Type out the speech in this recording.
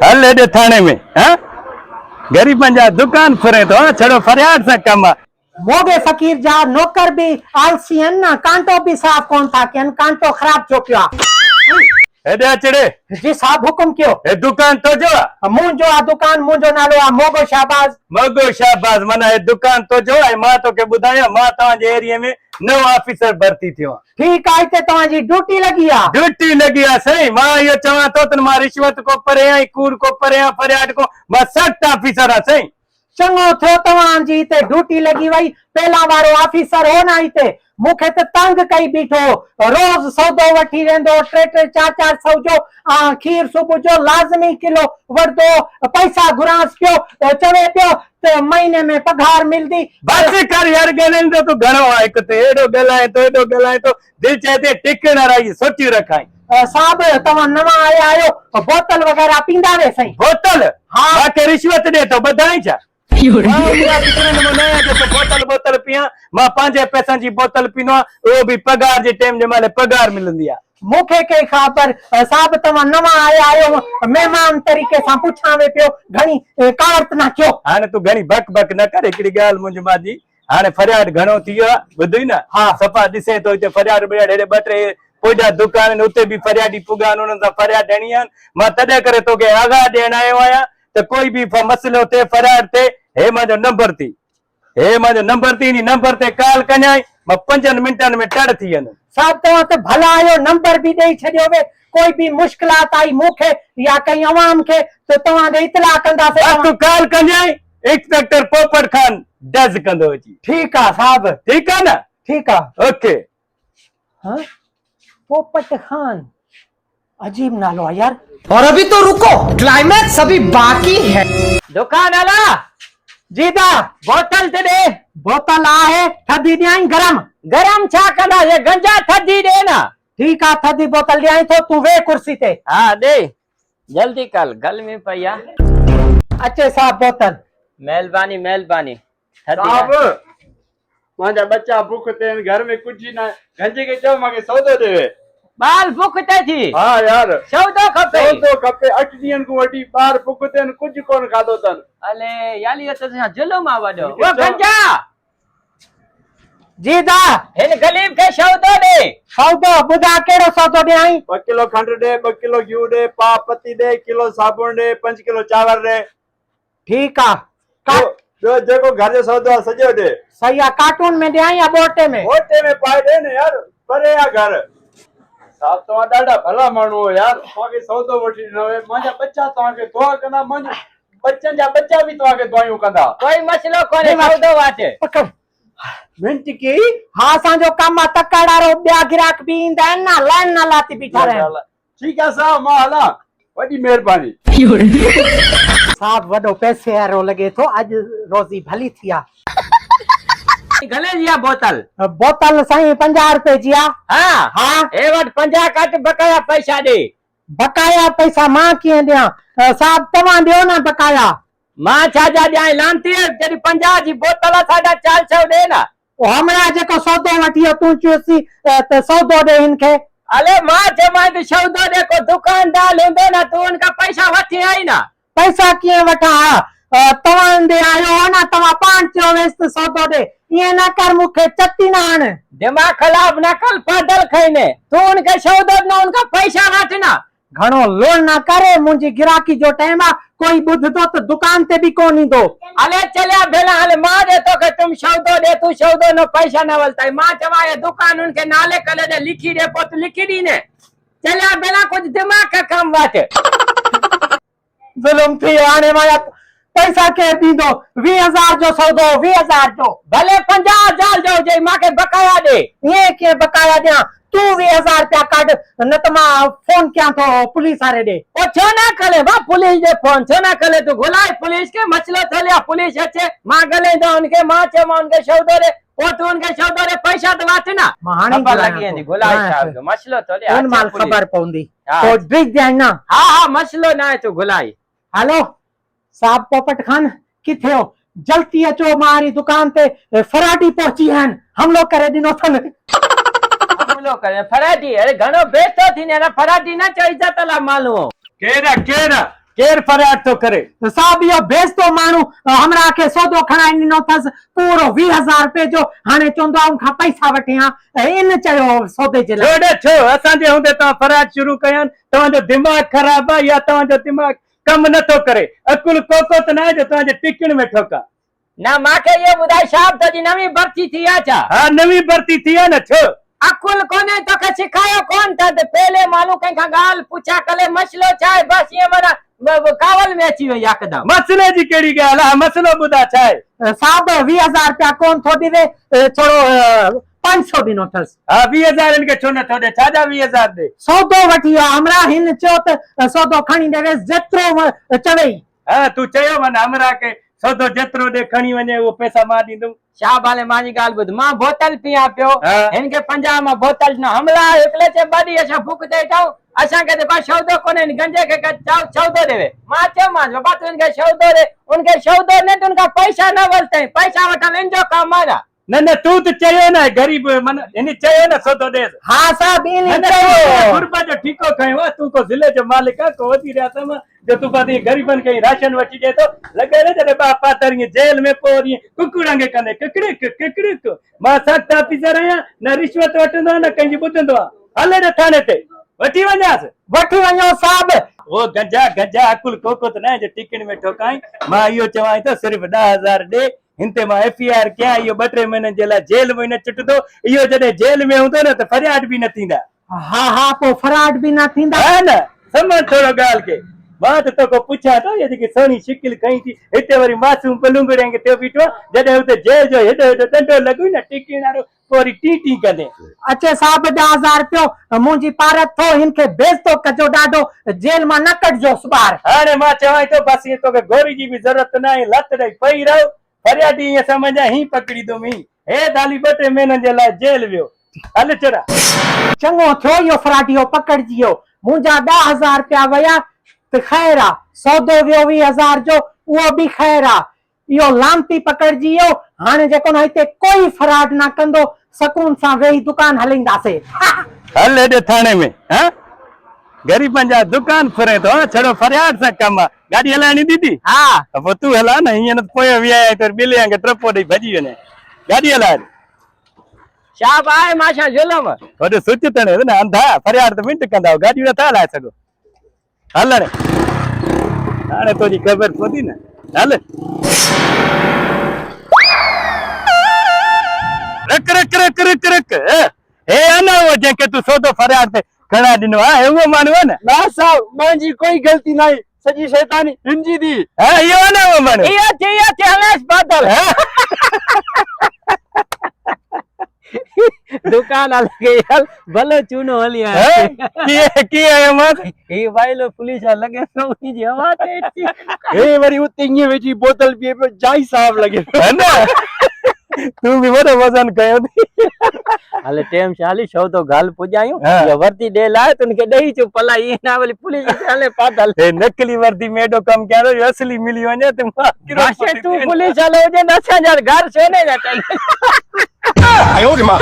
हल हेॾे थाने में ग़रीबनि जा दुकान फुरे थो छड़ो फरियाद सां कम आहे। मोगे फकीर जा नौकर भी आलसी आहिनि न, कांटो भी साफ़ कोन था कनि, कांटो ख़राब छो पियो आहे। हेॾे अचड़े जी साहब हुकुम कयो। हे दुकान तुंहिंजो आहे? मुंहिंजो आहे दुकान, मुंहिंजो नालो आहे मोगो शाहबाज। मगो शाहबाज माना हे दुकान तुंहिंजो आहे। मां तोखे ॿुधायां, मां तव्हांजे एरिया में नओं ऑफिसर भर्ती थियो आहियां। ठीकु आहे, हिते तव्हांजी ड्यूटी लगी आहे। ड्यूटी लगी आहे साईं। मां इहो चवां थो त मां रिश्वत को परे आहियां, कूड़ को परे आहियां, फरियाद को मां सख़्त ऑफिसर आहियां साईं। चङो थियो तव्हांजी हिते ड्यूटी लगी वई। पहिला वारो ऑफिसर हो न हिते, मूंखे त तंग कई बीठो। रोज सौदो वठी वेंदो, 3-4 जो खीर सुबुह जो लाज़मी किलो वठदो, पैसा घुरांस पियो, चवे पियो त महीने में पगार मिलदी। बस कर यार, ॻाल्हाईंदो तूं घणो आहे। हिकु त हेॾो ॻाल्हाए थो, हेॾो ॻाल्हाए थो, दिलि चए थी टिकण रही सोची रखाई। साहब तव्हां नवां आया आहियो, बोतल वग़ैरह पींदा वे साईं? बोतल? हाँ। मूंखे रिश्वत ॾे थो, ॿुधाई छा? बोतल पियां मां पंहिंजे पैसनि जी बोतल पीनो आहे, उहो बि पगार जे टाइम जे महिल पगार मिलंदी आहे। मूंखे के ख़बर साहब, तव्हां नवां आया आहियो, महिमान तरीक़े सां पुछां वे पियो, घणी कारत न कयो। हाणे तूं घणी बक बक न कर। हिकिड़ी ॻाल्हि मुंहिंजी मां जी, हाणे फरियाद घणो थी वियो आहे, ॿुधई न? हा। सफ़ा ॾिसे थो हिते फरियाद हेॾे 2-3 पोजा दुकान आहिनि, उते बि फरियादी पुगा आहिनि, उन्हनि सां फरियाद ॾियणी आहे। मां तॾहिं करे तोखे आगाह ॾियण आयो आहियां त कोई बि मसइलो थिए, फरियाद थिए, हे मुंहिंजो नंबर थी, हे मुंहिंजो नंबर थी, इन नंबर ते कॉल कजांइ, मां 5 मिंटनि में टड़ थी वेंदुमि। साहब तव्हां त भला आहियो, नंबर भी ॾेई छॾियो वे। कोई भी मुश्किलात आई मूंखे या कई अवाम खे त तव्हां ॾे इतला कंदासीं। तूं कॉल कजांइ, इंस्पेक्टर पोपट खान डज़ कंदो अची। ठीकु आहे साहब, ठीकु आहे न? ठीकु आहे। ओके। हाँ, पोपट खान, अजीब नालो है यार। और अभी तो रुको, क्लाइमैक्स अभी बाकी है। दुकान वाला जीदा बोतल ते दे। बोतल आहे, थधी ॾियाई गरम? गरम छा कंदा, ये गंजा थधी दे ना। ठीक है, थधी बोतल ॾियाई तो तू वे कुर्सी ते। हाँ दे जल्दी कर, गल में पया। अचे साहब बोतल। मेहरबानी मेहरबानी। साहब मुंहिंजा बच्चा भूख ते आहिनि, घर में कुछ ही ना। गंजे के चओ मूंखे सौदो ॾे। बाल भूख ते थी? हाँ यार, सौदो खपे। सौदो खपे। 8 ॾींहंनि खां वठी ॿार भूख ते आहिनि, कुछ कोन खाधो अथनि। अले याली त जुलुम आ वॾो। वो गंजा जीदा हिन गलीब के सौदो दे। सौदो ॿुधा कहिड़ो सौदो ॾियाई? 2 किलो खंड ॾे, 2 किलो घिउ ॾे, पाव पत्ती ॾे, किलो साबुण ॾे, 5 किलो चांवर ॾे। ठीक आहे। ॿियो जेको घर जो सौदो आहे सॼो ॾे। सही आहे। कार्टून में ॾियाई या बोटे में? बोटे में पाए ॾे न यार, परे आहे घर। साहब तव्हां ॾाढा भला माण्हू हो यार, तव्हांखे सौदो वठी ॾिनो। मुंहिंजा बच्चा तव्हांखे दुआ कंदा, मुंहिंजे बच्चनि जा बच्चा बि तव्हांखे दुआयूं कंदा। कोई मसलो कोने, सौदो वाटे। पकड़ मिंट की। हाँ, असांजो कम आहे तकड़ारो, ॿिया ग्राहक बि ईंदा आहिनि न, लाइन न लाती बीठा रहनि। ठीकु आहे साहब, मां हलां। वॾी महिरबानी। साहब वॾो पैसे वारो लॻे थो, अॼु रोज़ी भली थी आहे। गले जी बोतल? बोतल साईं 50 रुपए जी आहे। हाँ हाँ, ए वट 50 कट, बकाया पैसा दे। बकाया पैसा मां कीअं ॾियां? साहब तव्हां ॾियो न बकाया। मां छा जा ॾियां? लांती जॾहिं 50 जी बोतल साढा 400 ॾे न। हमरा जेको सौदो वठी वियो तूं चयोसी त सौदो ॾे हिनखे। अले मां चयोमांइ त सौदो ॾे, को दुकानदार हूंदो न, तूं उनखां पैसा वठी आई न। पैसा कीअं वठां? तव्हां ॾे आयो हो न, तव्हां पाण चयो वेस त सौदो ॾे। ईअं न कर, मूंखे चती न आण। दिमाग ख़राब न कर, पागल खईने। तू उनके सौदो न, उनका पैसा वठ न। घणो लोन न करे, मुंहिंजी गिराकी जो टाइम आहे। कोई ॿुधदो त दुकान ते बि कोन ईंदो। अले चलिया भेला, हले मां दे तो के तुम सौदो दे, तू सौदो न पैसा न वलताई। मां चवा ये दुकान उनके नाले कले दे, लिखी दे, पोत लिखी दी ने। चलिया भेला, कुछ दिमाग का काम वठ। जुल्म थी हाणे मां पैसा केर ॾींदो? 20,000 जो सौदो, 20,000 जो। भले 50,000 जो जे, माके बकाया दे। ईअं कीअं बकाया ॾियां? तू 20,000 रुपया कढ, न त मां फोन कयां थो पुलिस वारे ॾे। ओ छो ना करे बा पुलिस दे फोन, छो ना करे? तू घुलाई पुलिस के, मसलो थलिया पुलिस अचे, मां गले दो उनके, मां चे मां उनके सौदो दे, ओ तू उनके सौदो दे पैसा तो वठ ना। मां हाणे लगी वेंदी घुलाई साहब जो मसलो थलिया। उन माल खबर पवंदी हाँ। तो ड्रिज ॾियाई न। हां हां मसलो ना है, तू घुलाई। हेलो साहब पोपट खान, किथे हो? जल्दी अचो, मारी दुकान ते फराडी पहुची आहिनि, हमलो करे ॾिनो अथनि। हमलो करे फराडी? अरे घणो बेस्तो थी ने, फराडी न चो, इज्जत ला मालूम। केरा केरा केर फरियाद तो करे। साहब यो बेचतो माण्हू हमरा के सौदो खणाई ॾिनो अथसि पूरो 20,000 रुपए जो, हाणे चवंदो आहे मूंखां पैसा वठियां। इन चयो सौदे जे लाइ। छोड़े छो असांजे हूंदे तव्हां फरियाद शुरू कयनि? तव्हांजो दिमाग़ ख़राब आहे या तव्हांजो दिमाग़ कम नथो करे? अकुल कोको त न आहे जो तव्हांजे टिकण में ठोका। ना मांखे इहो ॿुधाए साहब तुंहिंजी नवीं भर्ती थी आहे छा? हा नवीं भर्ती थी आहे न। छो अकुल कोन्हे तोखे सिखायो कोन था त पहले माण्हू कंहिंखां ॻाल्हि पुछा कले मसइलो छा आहे, बसि ईअं माना कावल में अची वई यकदम। मसइले जी कहिड़ी ॻाल्हि आहे? मसइलो ॿुधा छा आहे? साहब 20,000 रुपया कोन थो ॾिवे, थोरो 500 ॾिनो अथसि। हा 20,000 इनखे छो नथो ॾे? छाजा 20,000 ॾे? सौदो वठी वियो हमरा, हिन चयो त सौदो खणी ॾेवेसि जेतिरो चवई। हा तूं चयो माना हमरा के सौदो जेतिरो ॾे खणी वञे उहो पैसा मां ॾींदुमि। शाह वाले मांजी ॻाल्हि ॿुध, मां बोतल पियां पियो, हाँ। हिनखे 50 मां बोतल न हमला हिकले चे बड़ी असां फूक दे ठाऊं, असांखे त बस सौदो कोन्हे, गंजे खे सौदो ॾेवे। मां चयोमांसि बाबा तूं हिनखे सौदो ॾे, उनखे सौदो न त उनखां पैसा न वरितई, पैसा वठण हिनजो कमु आहे। न न तूं त चयो न गरीब माना इन चयो न सौदो ॾे। हा साहब इन न, न, चयो। गुरबा जो ठीको खयो आहे, तूं को ज़िले जो मालिक आहे, को वधी रहिया अथम जो तूं पंहिंजे गरीबनि खे राशन वठी ॾे थो। लॻे न जॾहिं बा पातर ईअं जेल में पोइ वरी कुकड़ांगे कंदे किकड़िक किकड़िक। मां सख़्त ऑफिसर आहियां, न रिश्वत वठंदो आहे न कंहिंजी ॿुधंदो आहे। हले न थाने ते वठी वञासि। वठी वञो साहब। ओ गंजा गंजा अकुल कोको त न जो टिकण में ठोकाई। मां इहो चवां थो सिर्फ़ 10,000 ॾे, हिन ते मां FIR कयां, इहो 2-3 महीननि जे लाइ जेल में न चिटंदो। इहो जॾहिं जेल में हूंदो न त फरियाद बि न थींदा। हा हा पोइ फराड बि न थींदा। हा न समझ थोरो ॻाल्हि खे। मां त तोखां पुछां थो, इहा जेकी सुहिणी शिकिल खई थी, हिते वरी मासूम पलुंगड़े खे थियो बीठो, जॾहिं हुते जेल जो हेॾो हेॾो डंडो लॻी न टिकण वारो, पोइ वरी टी टी कंदे। अचे साहब 10,000 रुपयो मुंहिंजी पारत थो, हिनखे बेइज़्ज़तो कजो ॾाढो, जेल मां न कढजो ॿाहिरि। हाणे मां चवां थो बसि तोखे गोरी जी बि ज़रूरत न आहे, लत ॾेई पई रहो। फरियादी ईअं सम्झां ही पकड़ींदुमि, हे दाली 2-3 महीननि जे लाइ जेल वियो। हल चरा चङो थियो इहो फराडियो पकड़जी वियो, मुंहिंजा 10,000 रुपया विया त ख़ैर आहे, सौदो वियो 20,000 जो उहो बि ख़ैर आहे। इहो लानती पकड़जी वियो, हाणे जेको न हिते कोई फराड न कंदो, सकून सां वेही दुकान हलाईंदासीं। हल हेॾे थाने में हा गरीबनि जा दुकान फुरे थो, छड़ो फरियाद सां कमु आहे। गाॾी हलाइणी दीदी? हा पोइ तूं हला न, हीअं न पोइ विया त ॿिले खे ट्रपो ॾेई भॼी वञे। गाॾी हलाए शाह आहे मां छा ज़ुल्म? होॾे सुच तणे न अंधा फरियाद त मिंट कंदा, गाॾी नथा हलाए सघो। हल रे हाणे तुंहिंजी ख़बर पवंदी न। हल रक रक रक रक रक। हे आहे न उहो जंहिंखे तूं सौदो फरियाद ते खणा ॾिनो आहे, उहो माण्हू आहे न? ना साहब मुंहिंजी कोई गलती नहीं, सॼी शैतानी हिनजी थी। हा इहो आहे न उहो माण्हू। इहो थी हलेसि बादल दुकान लगे यार भले चूनो हली आया कीअं आयो मां? ही भाई लो पुलिस लगे तो उनी जी हवा ते हे वरी उते ईअं वेठी बोतल पीए पियो, जाई साहब लगे है न। तूं बि वॾो वज़न कयो थी। हले टेम शाली शो तो गाल पुजायूं हाँ। ये वर्दी दे लाए तुनके दही चु पला ये ना वाली पुलिस हले पादल हे नकली वर्दी में एॾो कमु कयो, जो असली मिली वञे त मां भाषे तू पुलिस हले जे न असां घर सोने जा आयो रे मां।